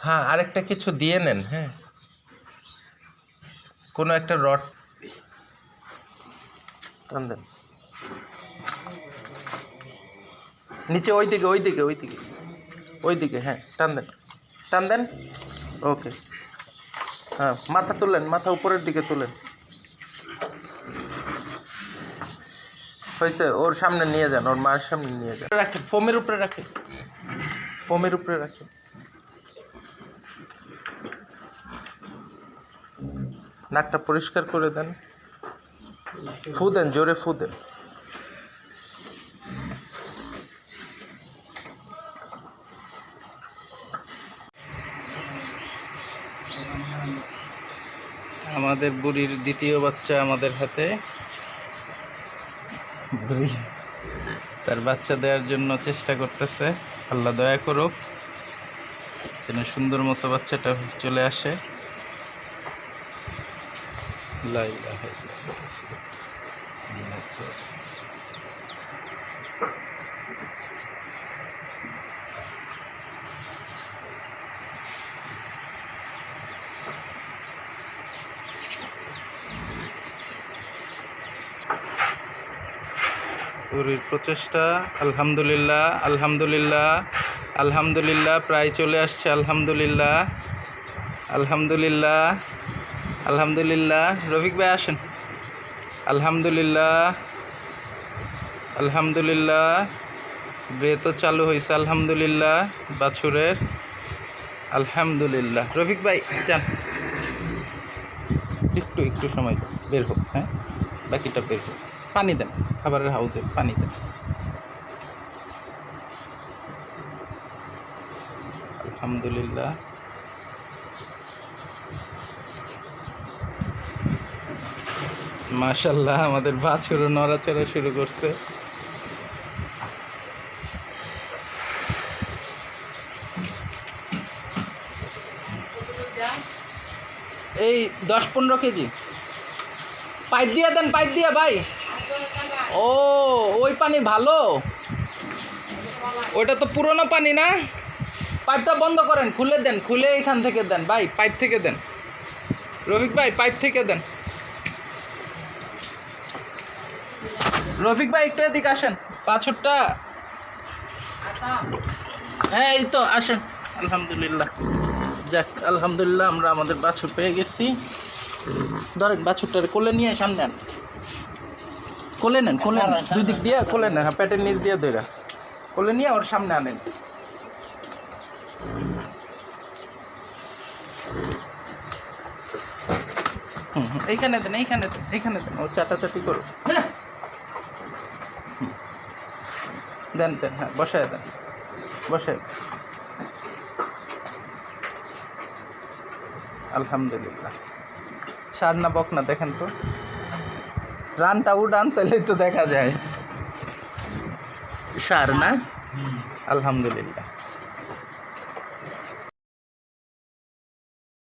হ্যাঁ, আরেকটা কিছু দিয়ে নেন। হ্যাঁ, কোনো একটা রড টান দেন নিচে, ওইদিকে। হ্যাঁ, টান দেন। ওকে। হ্যাঁ, মাথা তুলেন, মাথা উপরের দিকে তুলেন। হয়েছে, ওর সামনে নিয়ে যান, ওর মায়ের সামনে নিয়ে যান। রাখেন, ফোমের উপরে রাখেন। নাকটা পরিষ্কার করে দেন। ফু দেন, জোরে ফু দেন। আমাদের বুড়ির দ্বিতীয় বাচ্চা আমাদের হাতে। বুড়ি তার বাচ্চা দেওয়ার জন্য চেষ্টা করতেছে। আল্লাহ দয়া করুক যেন সুন্দর মতো বাচ্চাটা চলে আসে। বুড়ির প্রচেষ্টা, আলহামদুলিল্লাহ প্রায় চলে আসছে। আলহামদুলিল্লাহ। রফিক ভাই আসেন। আলহামদুলিল্লাহ ব্রেথ তো চালু হয়েছে। আলহামদুলিল্লাহ বাছুরের। আলহামদুলিল্লাহ। রফিক ভাই যান, একটু সময় বের হোক। হ্যাঁ, বাকিটা বের হোক। পানি দেন, খাবারের হাউদে পানি দেন। আলহামদুলিল্লাহ। মাশাআল্লাহ, আমাদের বাছুরও নড়াচড়া শুরু করছে। এই 10-15 কেজি পাইপ দিয়ে দেন, পাইপ দিয়ে ভাই। ও, ওই পানি ভালো, ওইটা তো পুরনো পানি না। পাইপটা বন্ধ করেন, খুলে দেন, খুলে এখান থেকে দেন ভাই, পাইপ থেকে দেন। রফিক ভাই পাইপ থেকে দেন। রফিক ভাই একটু এদিকে আসেন, বাছুরটা। হ্যাঁ, এই তো আসেন। আলহামদুলিল্লাহ, যাক আলহামদুলিল্লাহ, আমরা আমাদের বাছুর পেয়ে গেছি। ধরেন বাছুরটারে কোলে নিয়ে সামনে আন, কোলে নেন, দুই দিক দিয়ে কোলে নেন। হ্যাঁ, পেটের নিচ দিয়ে ধরে কোলে নিয়ে ওর সামনে আনেন। এইখানে দেন, ও চাটাচাটি করো। দেন। হ্যাঁ, বসায় দেন। আলহামদুলিল্লাহ। সার না বক না দেখেন তো, রানটা উড়ান, তাহলে তো দেখা যায় সার না। আলহামদুলিল্লাহ।